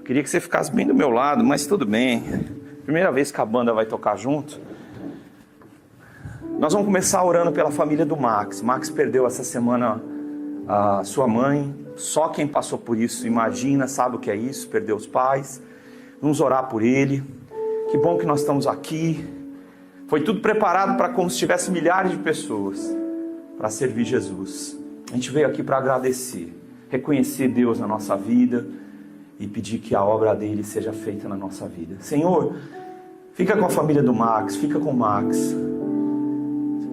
Queria que você ficasse bem do meu lado, mas tudo bem. Primeira vez que a banda vai tocar junto. Nós vamos começar orando pela família do Max. Max perdeu essa semana a sua mãe. Só quem passou por isso imagina, sabe o que é isso, perder os pais. Vamos orar por ele. Que bom que nós estamos aqui. Foi tudo preparado para como se tivesse milhares de pessoas para servir Jesus. A gente veio aqui para agradecer, reconhecer Deus na nossa vida e pedir que a obra dele seja feita na nossa vida. Senhor, fica com a família do Max, fica com o Max.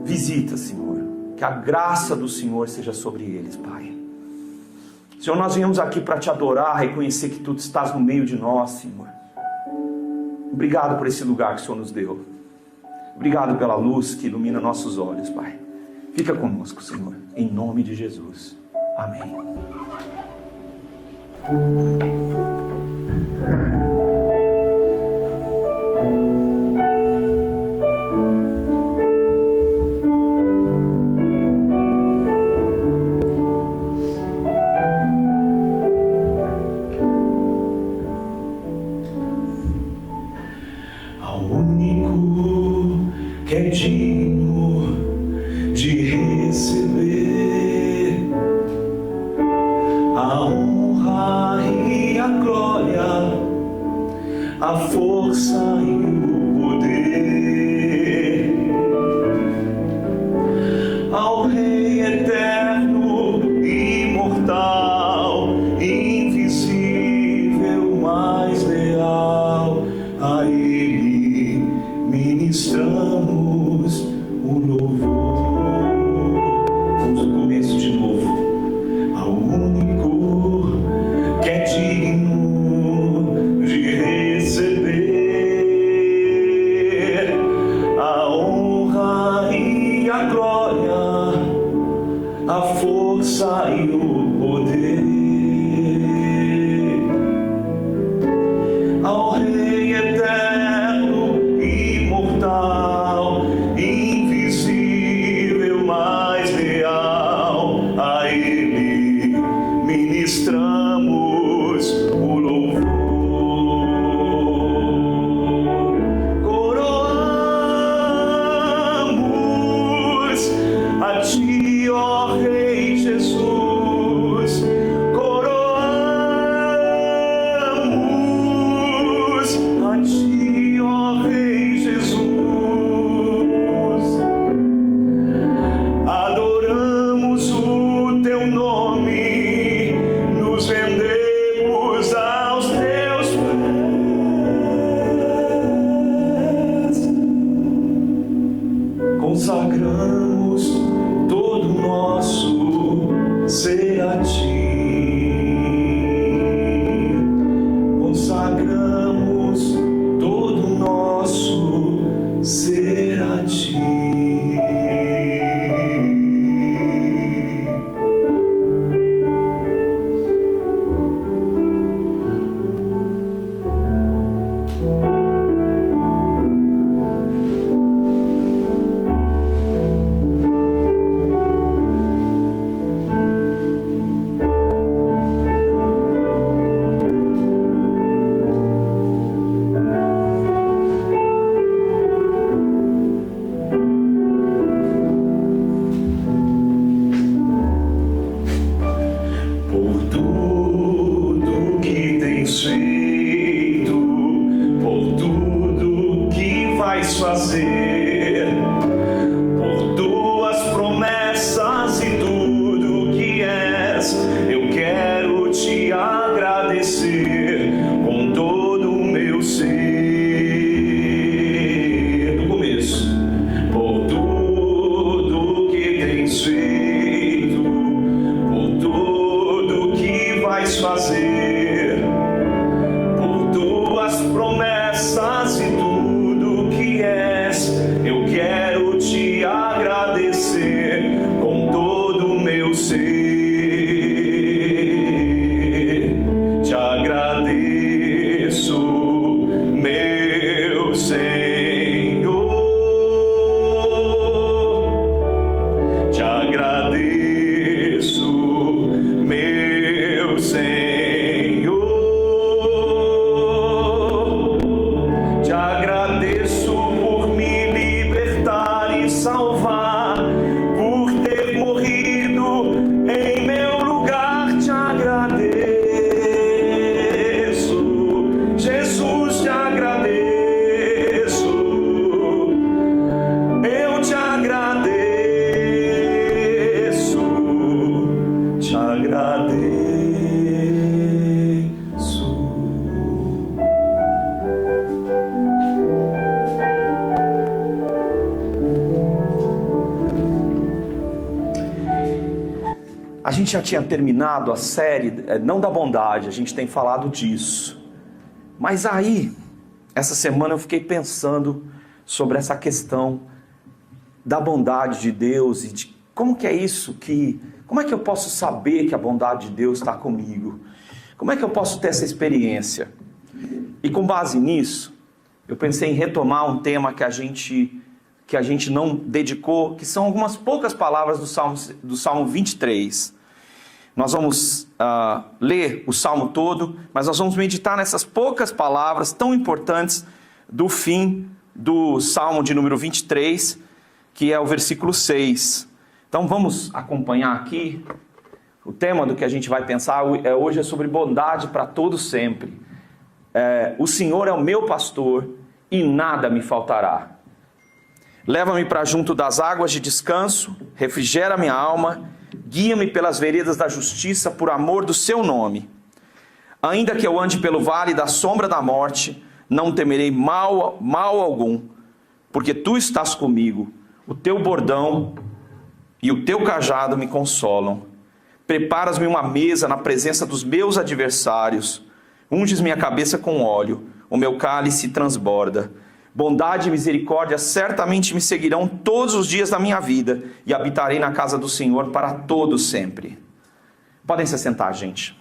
Visita, Senhor. Que a graça do Senhor seja sobre eles, Pai. Senhor, nós viemos aqui para te adorar, reconhecer que tu estás no meio de nós, Senhor. Obrigado por esse lugar que o Senhor nos deu. Obrigado pela luz que ilumina nossos olhos, Pai. Fica conosco, Senhor, em nome de Jesus. Amém. Ao único que é digno de receber a honra e a glória, a força e o poder, ao Rei eterno, imortal, invisível, mais leal, a Ele ministramos o louvor. Vamos no começo de novo. Ao único que é digno de receber a honra e a glória, a força e o poder, ao Rei eterno, imortal, invisível, mais leal, a Ele ministramos o louvor. Coroamos a Ti, ó Rei Jesus. Coroamos a Ti, ó Rei Jesus. Adoramos o Teu nome, nos rendemos aos Teus pés, consagramos todo o nosso ser a Ti, consagramos todo o nosso ser a Ti. Por tudo que tens feito, por tudo que vais fazer, por tuas promessas e tudo que és, eu quero te agradecer com todo o meu ser. Do começo. Por tudo que tens feito, por tudo que vais fazer, por tuas promessas e tudo que és, A gente já tinha terminado a série, não da bondade, a gente tem falado disso. Mas aí, essa semana eu fiquei pensando sobre essa questão da bondade de Deus e de como que é isso, como é que eu posso saber que a bondade de Deus está comigo? Como é que eu posso ter essa experiência? E com base nisso, eu pensei em retomar um tema que a gente não dedicou, que são algumas poucas palavras do Salmo 23. Nós vamos ler o Salmo todo, mas nós vamos meditar nessas poucas palavras tão importantes do fim do Salmo de número 23, que é o versículo 6. Então vamos acompanhar aqui. O tema do que a gente vai pensar hoje é sobre bondade para todo sempre. O Senhor é o meu pastor e nada me faltará. Leva-me para junto das águas de descanso, refrigera minha alma, guia-me pelas veredas da justiça por amor do seu nome. Ainda que eu ande pelo vale da sombra da morte, não temerei mal algum, porque tu estás comigo, o teu bordão e o teu cajado me consolam. Preparas-me uma mesa na presença dos meus adversários, unges minha cabeça com óleo, o meu cálice transborda. Bondade e misericórdia certamente me seguirão todos os dias da minha vida, e habitarei na casa do Senhor para todo sempre. Podem se sentar, gente.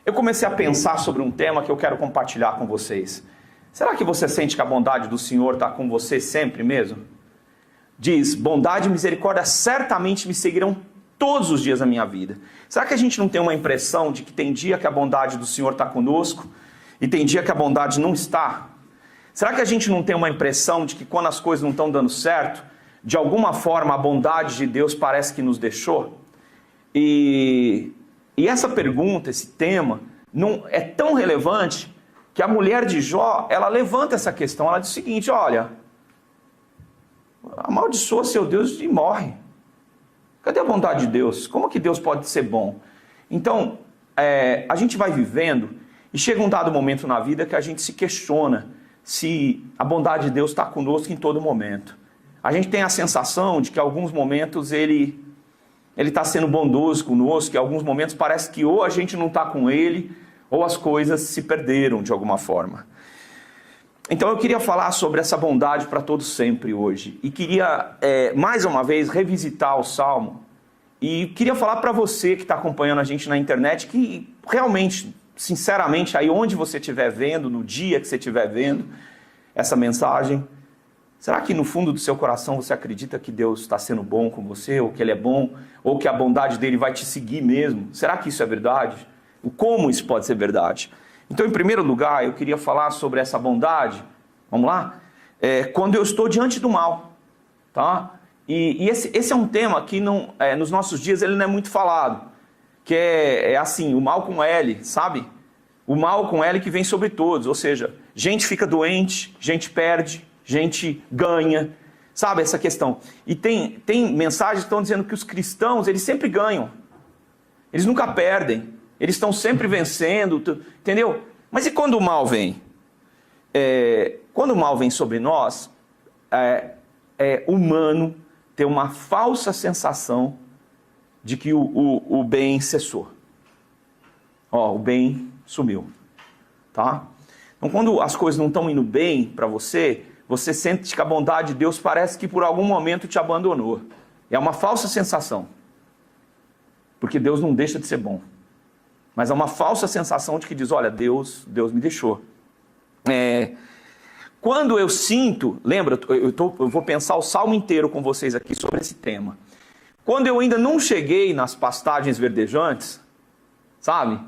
Eu comecei a pensar sobre um tema que eu quero compartilhar com vocês. Será que você sente que a bondade do Senhor está com você sempre mesmo? Diz, bondade e misericórdia certamente me seguirão todos os dias da minha vida. Será que a gente não tem uma impressão de que tem dia que a bondade do Senhor está conosco e tem dia que a bondade não está? Será que a gente não tem uma impressão de que quando as coisas não estão dando certo, de alguma forma a bondade de Deus parece que nos deixou? E essa pergunta, esse tema, não é tão relevante que a mulher de Jó, ela levanta essa questão. Ela diz o seguinte, olha, amaldiçoa seu Deus e morre. Cadê a bondade de Deus? Como que Deus pode ser bom? Então, a gente vai vivendo e chega um dado momento na vida que a gente se questiona se a bondade de Deus está conosco em todo momento. A gente tem a sensação de que em alguns momentos Ele está sendo bondoso conosco, que em alguns momentos parece que ou a gente não está com Ele, ou as coisas se perderam de alguma forma. Então eu queria falar sobre essa bondade para todos sempre hoje. E queria, mais uma vez, revisitar o Salmo. E queria falar para você que está acompanhando a gente na internet, que realmente, sinceramente, aí onde você estiver vendo, no dia que você estiver vendo essa mensagem, será que no fundo do seu coração você acredita que Deus está sendo bom com você, ou que Ele é bom, ou que a bondade dEle vai te seguir mesmo? Será que isso é verdade? Como isso pode ser verdade? Então, em primeiro lugar, eu queria falar sobre essa bondade, vamos lá? Quando eu estou diante do mal, tá? E esse é um tema que nos nossos dias ele não é muito falado, que é assim, o mal com L, sabe? O mal com L que vem sobre todos, ou seja, gente fica doente, gente perde, gente ganha, sabe essa questão? E tem mensagens que estão dizendo que os cristãos, eles sempre ganham, eles nunca perdem. Eles estão sempre vencendo, entendeu? Mas e quando o mal vem? Quando o mal vem sobre nós, é humano ter uma falsa sensação de que o bem cessou. O bem sumiu. Tá? Então quando as coisas não estão indo bem para você, você sente que a bondade de Deus parece que por algum momento te abandonou. É uma falsa sensação. Porque Deus não deixa de ser bom. Mas é uma falsa sensação de que diz, olha, Deus me deixou. Quando eu sinto, lembra, eu vou pensar o salmo inteiro com vocês aqui sobre esse tema. Quando eu ainda não cheguei nas pastagens verdejantes, sabe?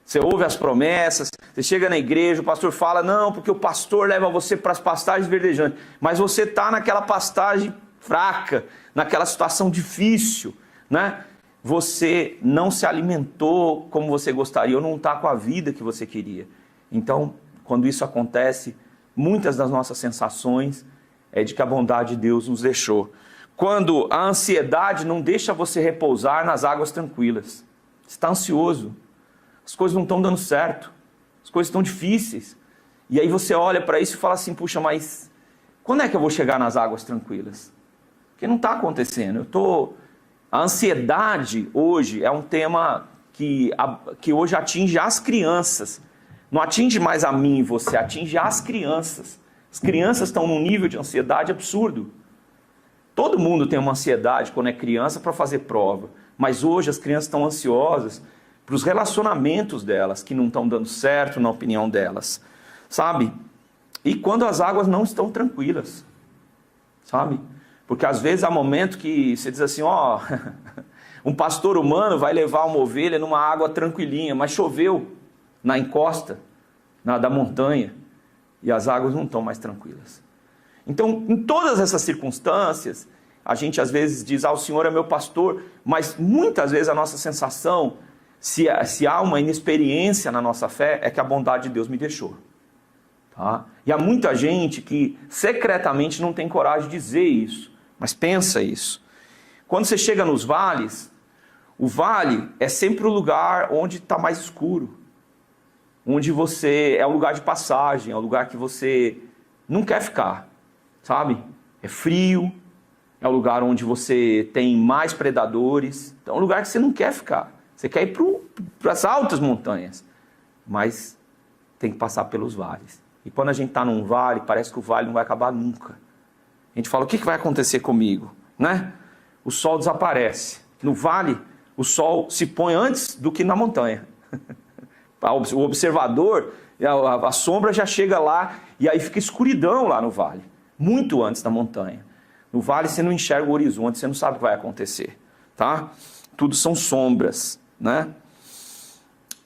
Você ouve as promessas, você chega na igreja, o pastor fala, não, porque o pastor leva você para as pastagens verdejantes. Mas você está naquela pastagem fraca, naquela situação difícil, né? Você não se alimentou como você gostaria, ou não está com a vida que você queria. Então, quando isso acontece, muitas das nossas sensações é de que a bondade de Deus nos deixou. Quando a ansiedade não deixa você repousar nas águas tranquilas. Você está ansioso, as coisas não estão dando certo, as coisas estão difíceis. E aí você olha para isso e fala assim, puxa, mas quando é que eu vou chegar nas águas tranquilas? Porque não está acontecendo. A ansiedade hoje é um tema que hoje atinge as crianças. Não atinge mais a mim e você, atinge as crianças. As crianças estão num nível de ansiedade absurdo. Todo mundo tem uma ansiedade quando é criança para fazer prova. Mas hoje as crianças estão ansiosas para os relacionamentos delas, que não estão dando certo na opinião delas. Sabe? E quando as águas não estão tranquilas. Sabe? Porque às vezes há momentos que você diz assim, ó, um pastor humano vai levar uma ovelha numa água tranquilinha, mas choveu na encosta da montanha e as águas não estão mais tranquilas. Então, em todas essas circunstâncias, a gente às vezes diz, o Senhor é meu pastor, mas muitas vezes a nossa sensação, se há uma inexperiência na nossa fé, é que a bondade de Deus me deixou. Tá? E há muita gente que secretamente não tem coragem de dizer isso, mas pensa isso. Quando você chega nos vales, o vale é sempre o lugar onde está mais escuro, onde é um lugar de passagem, é um lugar que você não quer ficar, sabe? É frio, é um lugar onde você tem mais predadores, então é um lugar que você não quer ficar. Você quer ir para as altas montanhas, mas tem que passar pelos vales. E quando a gente está num vale, parece que o vale não vai acabar nunca. A gente fala, o que vai acontecer comigo? Né? O sol desaparece. No vale, o sol se põe antes do que na montanha. O observador, a sombra já chega lá e aí fica escuridão lá no vale. Muito antes da montanha. No vale você não enxerga o horizonte, você não sabe o que vai acontecer. Tá? Tudo são sombras. Né?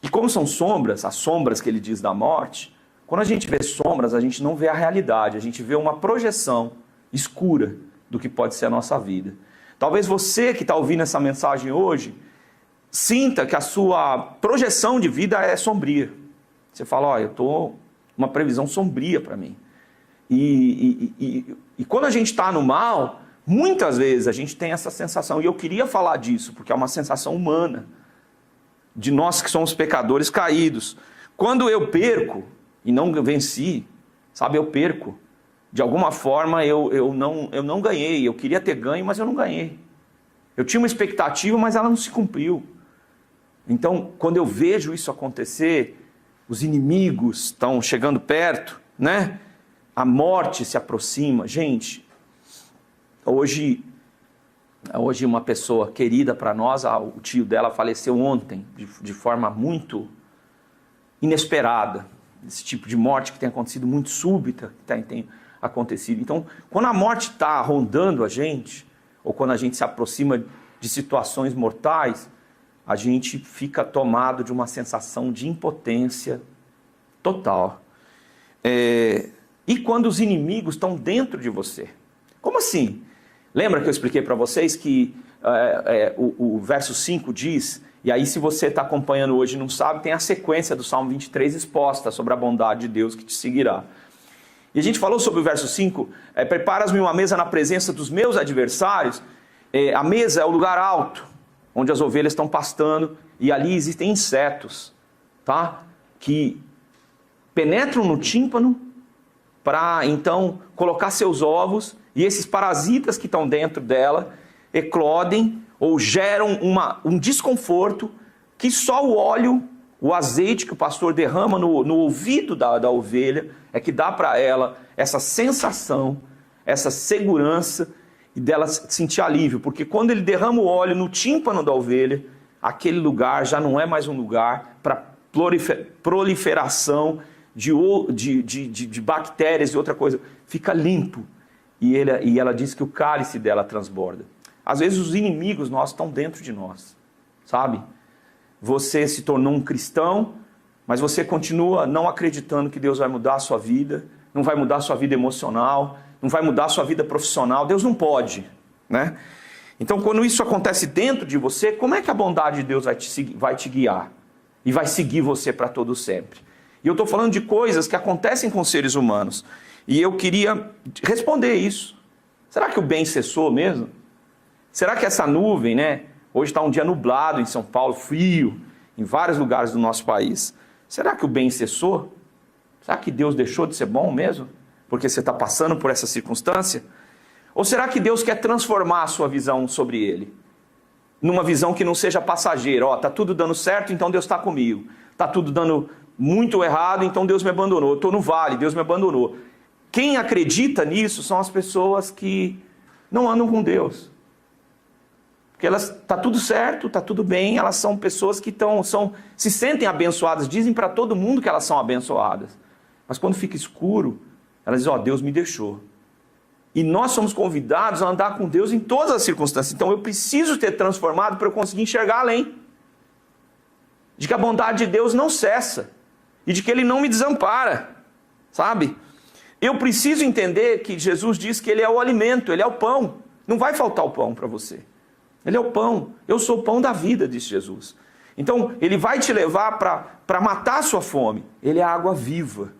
E como são sombras, as sombras que ele diz da morte, quando a gente vê sombras, a gente não vê a realidade, a gente vê uma projeção escura do que pode ser a nossa vida. Talvez você que está ouvindo essa mensagem hoje, sinta que a sua projeção de vida é sombria. Você fala, eu estou uma previsão sombria para mim. E quando a gente está no mal, muitas vezes a gente tem essa sensação, e eu queria falar disso, porque é uma sensação humana, de nós que somos pecadores caídos. Quando eu perco, e não venci, sabe, eu perco. De alguma forma eu não ganhei, eu queria ter ganho, mas eu não ganhei. Eu tinha uma expectativa, mas ela não se cumpriu. Então, quando eu vejo isso acontecer, os inimigos estão chegando perto, né? A morte se aproxima. Gente, hoje uma pessoa querida para nós, o tio dela faleceu ontem, de forma muito inesperada. Esse tipo de morte que tem acontecido muito súbita, que tem acontecido. Então, quando a morte está rondando a gente, ou quando a gente se aproxima de situações mortais, a gente fica tomado de uma sensação de impotência total. E quando os inimigos estão dentro de você? Como assim? Lembra que eu expliquei para vocês que o verso 5 diz, e aí se você está acompanhando hoje e não sabe, tem a sequência do Salmo 23 exposta sobre a bondade de Deus que te seguirá. E a gente falou sobre o verso 5, preparas-me uma mesa na presença dos meus adversários. A mesa é o lugar alto, onde as ovelhas estão pastando, e ali existem insetos, tá? Que penetram no tímpano para então colocar seus ovos, e esses parasitas que estão dentro dela eclodem ou geram um desconforto que só o óleo, o azeite que o pastor derrama no ouvido da ovelha é que dá para ela essa sensação, essa segurança e dela sentir alívio, porque quando ele derrama o óleo no tímpano da ovelha, aquele lugar já não é mais um lugar para proliferação de bactérias e outra coisa, fica limpo. E ela diz que o cálice dela transborda. Às vezes os inimigos nossos estão dentro de nós, sabe? Você se tornou um cristão, mas você continua não acreditando que Deus vai mudar a sua vida, não vai mudar a sua vida emocional, não vai mudar a sua vida profissional. Deus não pode, né? Então, quando isso acontece dentro de você, como é que a bondade de Deus vai te guiar? E vai seguir você para todo sempre? E eu estou falando de coisas que acontecem com seres humanos. E eu queria responder isso. Será que o bem cessou mesmo? Será que essa nuvem, né? Hoje está um dia nublado em São Paulo, frio, em vários lugares do nosso país. Será que o bem cessou? Será que Deus deixou de ser bom mesmo? Porque você está passando por essa circunstância? Ou será que Deus quer transformar a sua visão sobre Ele? Numa visão que não seja passageira. Ó, tá tudo dando certo, então Deus está comigo. Tá tudo dando muito errado, então Deus me abandonou. Eu estou no vale, Deus me abandonou. Quem acredita nisso são as pessoas que não andam com Deus. Porque tá tudo certo, tá tudo bem, elas são pessoas que se sentem abençoadas, dizem para todo mundo que elas são abençoadas. Mas quando fica escuro, elas dizem, ó, Deus me deixou. E nós somos convidados a andar com Deus em todas as circunstâncias. Então eu preciso ter transformado para eu conseguir enxergar além. De que a bondade de Deus não cessa. E de que Ele não me desampara. Sabe? Eu preciso entender que Jesus diz que Ele é o alimento, Ele é o pão. Não vai faltar o pão para você. Ele é o pão. Eu sou o pão da vida, disse Jesus. Então Ele vai te levar para matar a sua fome. Ele é a água viva.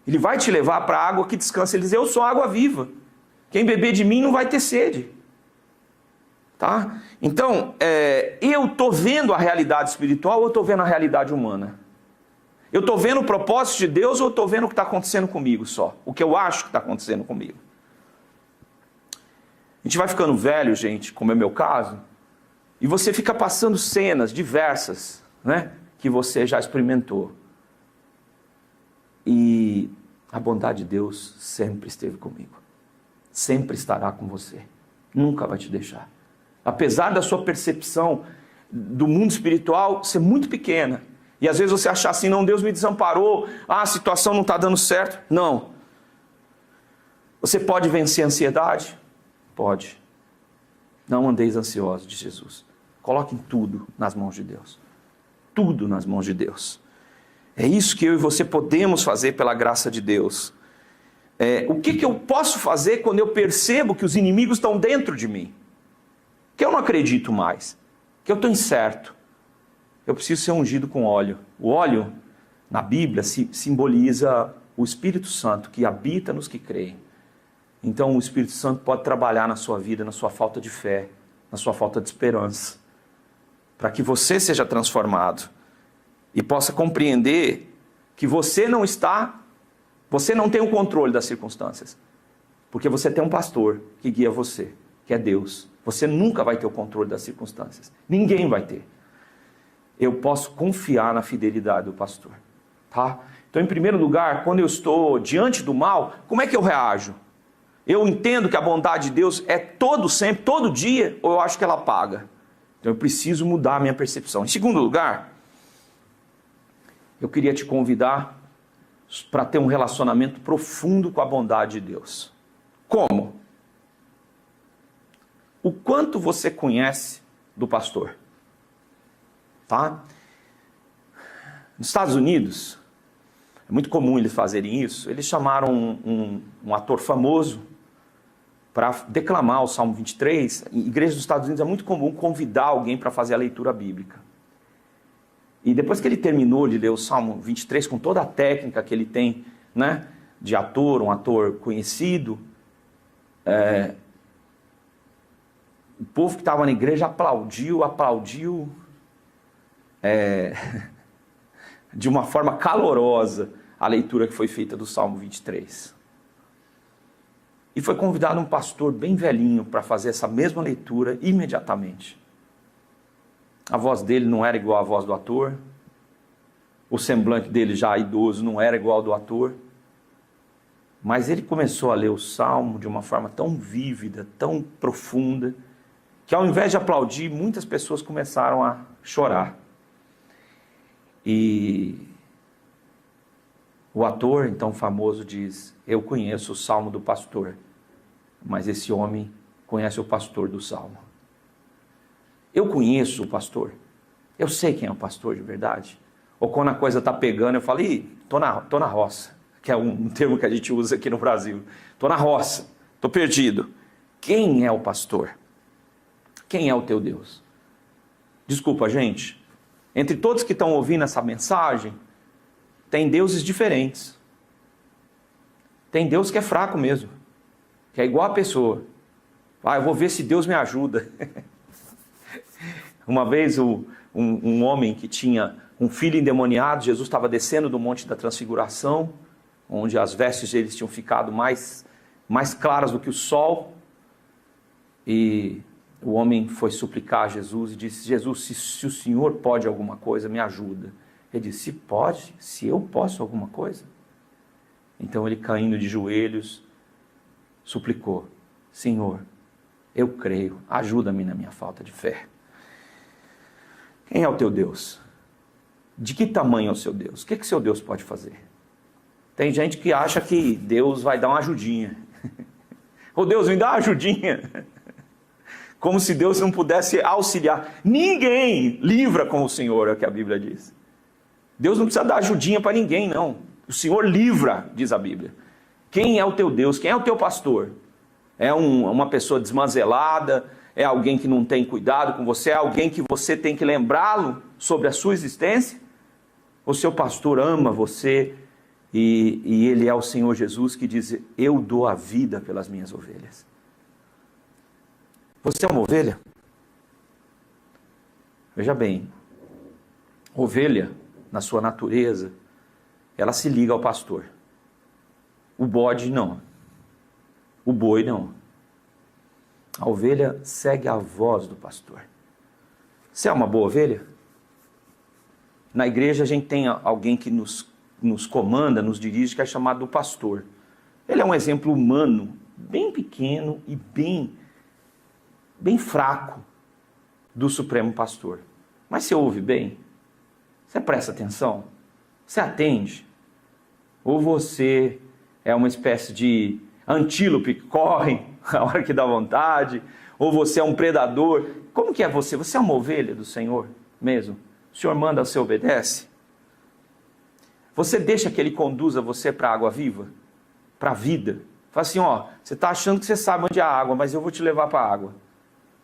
Ele vai te levar para a água que descansa. Ele diz, eu sou a água viva. Quem beber de mim não vai ter sede. Tá? Então, eu estou vendo a realidade espiritual ou eu estou vendo a realidade humana? Eu estou vendo o propósito de Deus ou eu estou vendo o que está acontecendo comigo só? O que eu acho que está acontecendo comigo? A gente vai ficando velho, gente, como é o meu caso, e você fica passando cenas diversas, né, que você já experimentou. E a bondade de Deus sempre esteve comigo. Sempre estará com você. Nunca vai te deixar. Apesar da sua percepção do mundo espiritual ser muito pequena. E às vezes você achar assim, não, Deus me desamparou. A situação não está dando certo. Não. Você pode vencer a ansiedade? Pode. Não andeis ansiosos, de Jesus. Coloquem tudo nas mãos de Deus. Tudo nas mãos de Deus. É isso que eu e você podemos fazer pela graça de Deus. O que eu posso fazer quando eu percebo que os inimigos estão dentro de mim? Que eu não acredito mais. Que eu estou incerto. Eu preciso ser ungido com óleo. O óleo, na Bíblia, simboliza o Espírito Santo que habita nos que creem. Então o Espírito Santo pode trabalhar na sua vida, na sua falta de fé, na sua falta de esperança. Para que você seja transformado. E possa compreender que você não tem o controle das circunstâncias. Porque você tem um pastor que guia você, que é Deus. Você nunca vai ter o controle das circunstâncias. Ninguém vai ter. Eu posso confiar na fidelidade do pastor. Tá? Então, em primeiro lugar, quando eu estou diante do mal, como é que eu reajo? Eu entendo que a bondade de Deus é sempre, todo dia, ou eu acho que ela apaga? Então eu preciso mudar a minha percepção. Em segundo lugar, eu queria te convidar para ter um relacionamento profundo com a bondade de Deus. Como? O quanto você conhece do pastor? Tá? Nos Estados Unidos, é muito comum eles fazerem isso. Eles chamaram um ator famoso para declamar o Salmo 23. Em igrejas dos Estados Unidos é muito comum convidar alguém para fazer a leitura bíblica. E depois que ele terminou de ler o Salmo 23, com toda a técnica que ele tem, né, de ator, um ator conhecido, o povo que estava na igreja aplaudiu de uma forma calorosa a leitura que foi feita do Salmo 23. E foi convidado um pastor bem velhinho para fazer essa mesma leitura imediatamente. A voz dele não era igual à voz do ator. O semblante dele já idoso não era igual ao do ator. Mas ele começou a ler o Salmo de uma forma tão vívida, tão profunda, que ao invés de aplaudir, muitas pessoas começaram a chorar. E o ator, então famoso, diz: eu conheço o Salmo do pastor, mas esse homem conhece o pastor do Salmo. Eu conheço o pastor, eu sei quem é o pastor de verdade. Ou quando a coisa está pegando, eu falo, tô na roça, que é um termo que a gente usa aqui no Brasil. Tô na roça, tô perdido. Quem é o pastor? Quem é o teu Deus? Desculpa, gente, entre todos que estão ouvindo essa mensagem, tem deuses diferentes. Tem Deus que é fraco mesmo, que é igual a pessoa. Eu vou ver se Deus me ajuda. Uma vez um homem que tinha um filho endemoniado, Jesus estava descendo do Monte da Transfiguração, onde as vestes deles tinham ficado mais claras do que o sol. E o homem foi suplicar a Jesus e disse: Jesus, se o Senhor pode alguma coisa, me ajuda. Ele disse: se pode, se eu posso alguma coisa. Então ele, caindo de joelhos, suplicou: Senhor, eu creio, ajuda-me na minha falta de fé. Quem é o teu Deus? De que tamanho é o seu Deus? O que seu Deus pode fazer? Tem gente que acha que Deus vai dar uma ajudinha. Ô Deus, me dá uma ajudinha. Como se Deus não pudesse auxiliar. Ninguém livra com o Senhor, é o que a Bíblia diz. Deus não precisa dar ajudinha para ninguém, não. O Senhor livra, diz a Bíblia. Quem é o teu Deus? Quem é o teu pastor? É uma pessoa desmanzelada? É alguém que não tem cuidado com você? É alguém que você tem que lembrá-lo sobre a sua existência? O seu pastor ama você e ele é o Senhor Jesus que diz: eu dou a vida pelas minhas ovelhas. Você é uma ovelha? Veja bem, ovelha, na sua natureza, ela se liga ao pastor. O bode não. O boi não. A ovelha segue a voz do pastor. Você é uma boa ovelha? Na igreja a gente tem alguém que nos comanda, nos dirige, que é chamado do pastor. Ele é um exemplo humano, bem pequeno e bem fraco do Supremo Pastor. Mas você ouve bem? Você presta atenção? Você atende? Ou você é uma espécie de antílope que corre a hora que dá vontade? Ou você é um predador? Como que é você? Você é uma ovelha do Senhor mesmo? O Senhor manda, você obedece? Você deixa que Ele conduza você para a água viva? Para a vida? Fala assim, você está achando que você sabe onde é a água, mas eu vou te levar para a água.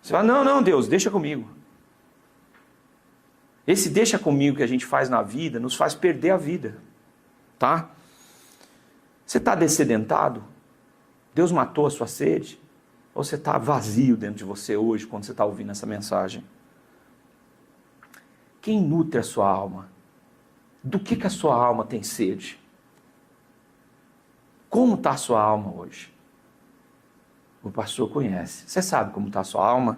Você fala: não, Deus, deixa comigo. Esse deixa comigo que a gente faz na vida nos faz perder a vida, tá? Você está dessedentado? Deus matou a sua sede? Ou você está vazio dentro de você hoje, quando você está ouvindo essa mensagem? Quem nutre a sua alma? Do que a sua alma tem sede? Como está a sua alma hoje? O pastor conhece. Você sabe como está a sua alma?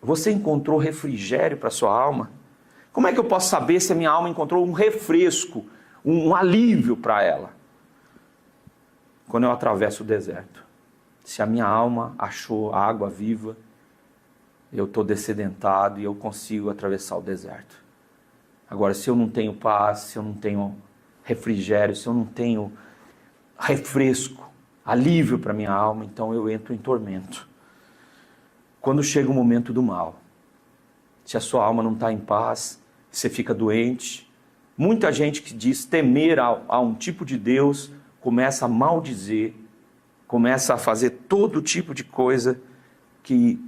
Você encontrou refrigério para a sua alma? Como é que eu posso saber se a minha alma encontrou um refresco, um alívio para ela? Quando eu atravesso o deserto. Se a minha alma achou a água viva, eu estou dessedentado e eu consigo atravessar o deserto. Agora, se eu não tenho paz, se eu não tenho refrigério, se eu não tenho refresco, alívio para minha alma, então eu entro em tormento. Quando chega o momento do mal, se a sua alma não está em paz, você fica doente. Muita gente que diz temer a um tipo de Deus, começa a maldizer, começa a fazer todo tipo de coisa que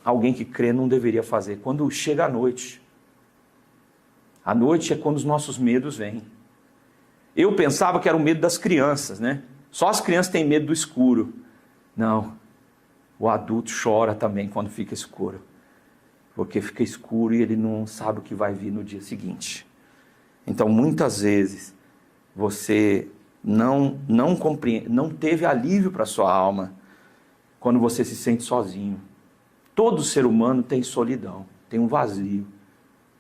alguém que crê não deveria fazer. Quando chega a noite é quando os nossos medos vêm. Eu pensava que era o medo das crianças, né? Só as crianças têm medo do escuro. Não, o adulto chora também quando fica escuro. Porque fica escuro e ele não sabe o que vai vir no dia seguinte. Então, muitas vezes, você não compreende, não teve alívio para a sua alma quando você se sente sozinho. Todo ser humano tem solidão, tem um vazio.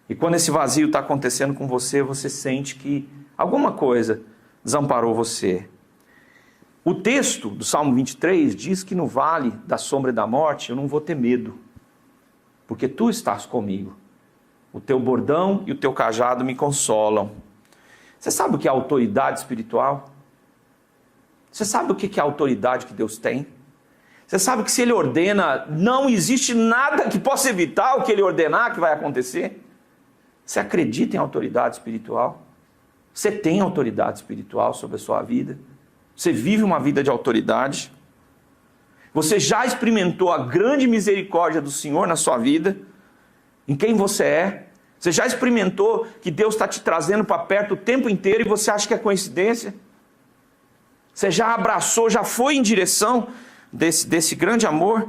E quando esse vazio está acontecendo com você, você sente que alguma coisa desamparou você. O texto do Salmo 23 diz que no vale da sombra e da morte eu não vou ter medo, porque tu estás comigo. O teu bordão e o teu cajado me consolam. Você sabe o que é autoridade espiritual? Você sabe o que é a autoridade que Deus tem? Você sabe que se Ele ordena, não existe nada que possa evitar o que Ele ordenar que vai acontecer? Você acredita em autoridade espiritual? Você tem autoridade espiritual sobre a sua vida? Você vive uma vida de autoridade? Você já experimentou a grande misericórdia do Senhor na sua vida? Em quem você é? Você já experimentou que Deus está te trazendo para perto o tempo inteiro e você acha que é coincidência? Você já abraçou, já foi em direção desse grande amor?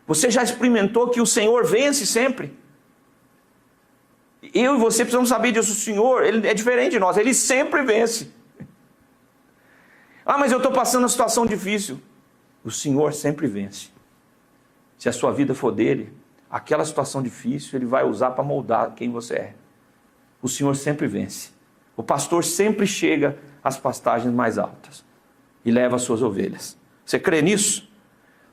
Você já experimentou que o Senhor vence sempre? Eu e você precisamos saber disso. O Senhor, Ele é diferente de nós, Ele sempre vence. Ah, mas eu estou passando uma situação difícil. O Senhor sempre vence. Se a sua vida for dele, aquela situação difícil Ele vai usar para moldar quem você é. O Senhor sempre vence. O pastor sempre chega às pastagens mais altas e leva as suas ovelhas. Você crê nisso?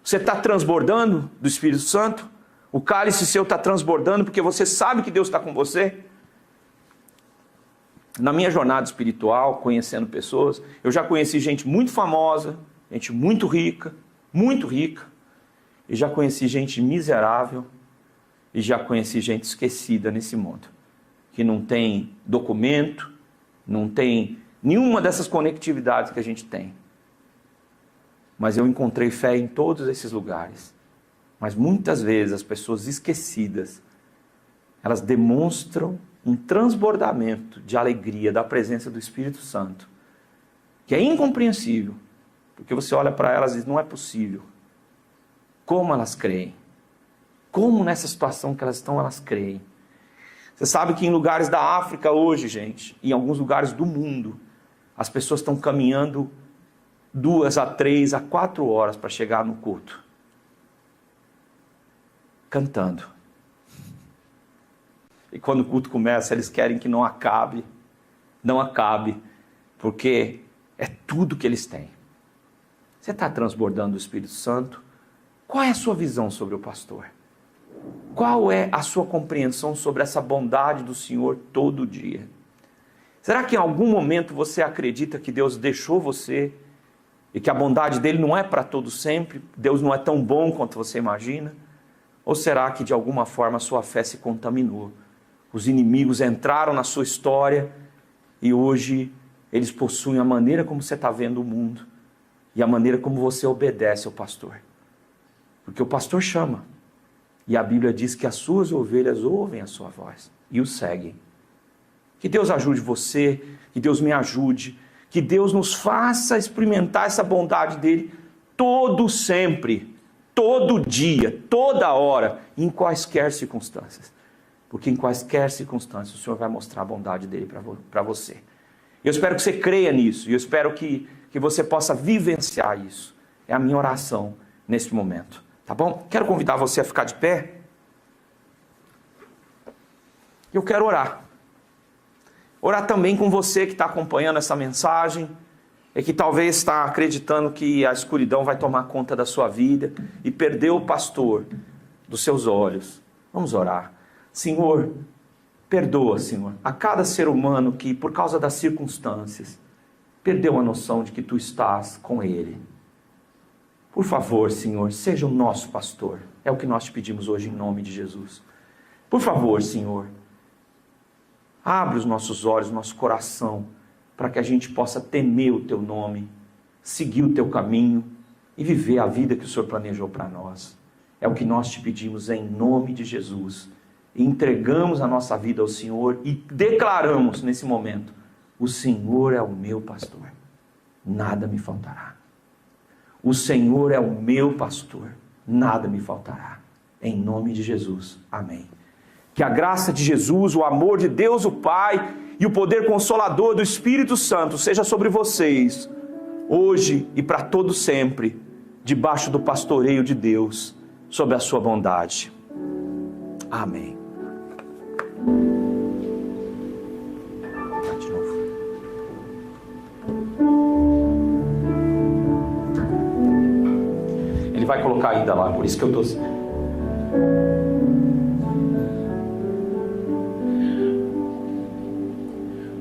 Você está transbordando do Espírito Santo? O cálice seu está transbordando porque você sabe que Deus está com você? Na minha jornada espiritual, conhecendo pessoas, eu já conheci gente muito famosa, gente muito rica, e já conheci gente miserável, e já conheci gente esquecida nesse mundo, que não tem documento, não tem nenhuma dessas conectividades que a gente tem. Mas eu encontrei fé em todos esses lugares. Mas muitas vezes as pessoas esquecidas, elas demonstram um transbordamento de alegria da presença do Espírito Santo, que é incompreensível, porque você olha para elas e diz, não é possível. Como elas creem? Como nessa situação que elas estão, elas creem? Você sabe que em lugares da África hoje, gente, em alguns lugares do mundo, as pessoas estão caminhando 2 a 3 a 4 horas para chegar no culto. Cantando. E quando o culto começa, eles querem que não acabe, porque é tudo que eles têm. Você está transbordando o Espírito Santo? Qual é a sua visão sobre o pastor? Qual é a sua compreensão sobre essa bondade do Senhor todo dia? Será que em algum momento você acredita que Deus deixou você e que a bondade dele não é para todo sempre? Deus não é tão bom quanto você imagina? Ou será que de alguma forma a sua fé se contaminou? Os inimigos entraram na sua história e hoje eles possuem a maneira como você está vendo o mundo e a maneira como você obedece ao pastor. Porque o pastor chama e a Bíblia diz que as suas ovelhas ouvem a sua voz e o seguem. Que Deus ajude você, que Deus me ajude, que Deus nos faça experimentar essa bondade dele todo sempre, todo dia, toda hora, em quaisquer circunstâncias. Porque em quaisquer circunstâncias o Senhor vai mostrar a bondade dele para você. Eu espero que você creia nisso, e eu espero que você possa vivenciar isso. É a minha oração nesse momento, tá bom? Quero convidar você a ficar de pé. Eu quero orar. Orar também com você que está acompanhando essa mensagem, e que talvez está acreditando que a escuridão vai tomar conta da sua vida, e perdeu o pastor dos seus olhos. Vamos orar. Senhor, perdoa, Senhor, a cada ser humano que, por causa das circunstâncias, perdeu a noção de que Tu estás com ele. Por favor, Senhor, seja o nosso pastor. É o que nós te pedimos hoje em nome de Jesus. Por favor, Senhor, abre os nossos olhos, nosso coração, para que a gente possa temer o Teu nome, seguir o Teu caminho e viver a vida que o Senhor planejou para nós. É o que nós te pedimos em nome de Jesus. E entregamos a nossa vida ao Senhor e declaramos nesse momento: o Senhor é o meu pastor, nada me faltará. O Senhor é o meu pastor, nada me faltará. Em nome de Jesus, amém. Que a graça de Jesus, o amor de Deus o Pai e o poder consolador do Espírito Santo seja sobre vocês, hoje e para todo sempre, debaixo do pastoreio de Deus, sob a sua bondade. Amém. De novo. Ele vai colocar ainda lá, por isso que eu estou...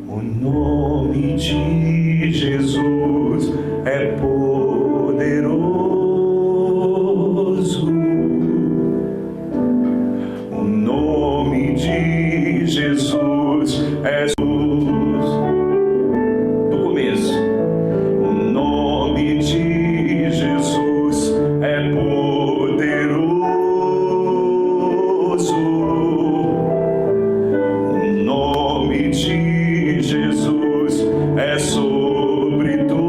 O nome de Jesus é poderoso. O nome de Jesus é Jesus. Do começo. O nome de Jesus é poderoso. O nome de Jesus é sobre todos.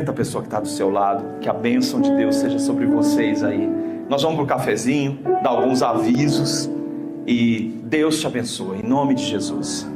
cumprimenta a pessoa que está do seu lado. Que a bênção de Deus seja sobre vocês aí. Nós vamos para o cafezinho, dar alguns avisos. E Deus te abençoe, em nome de Jesus.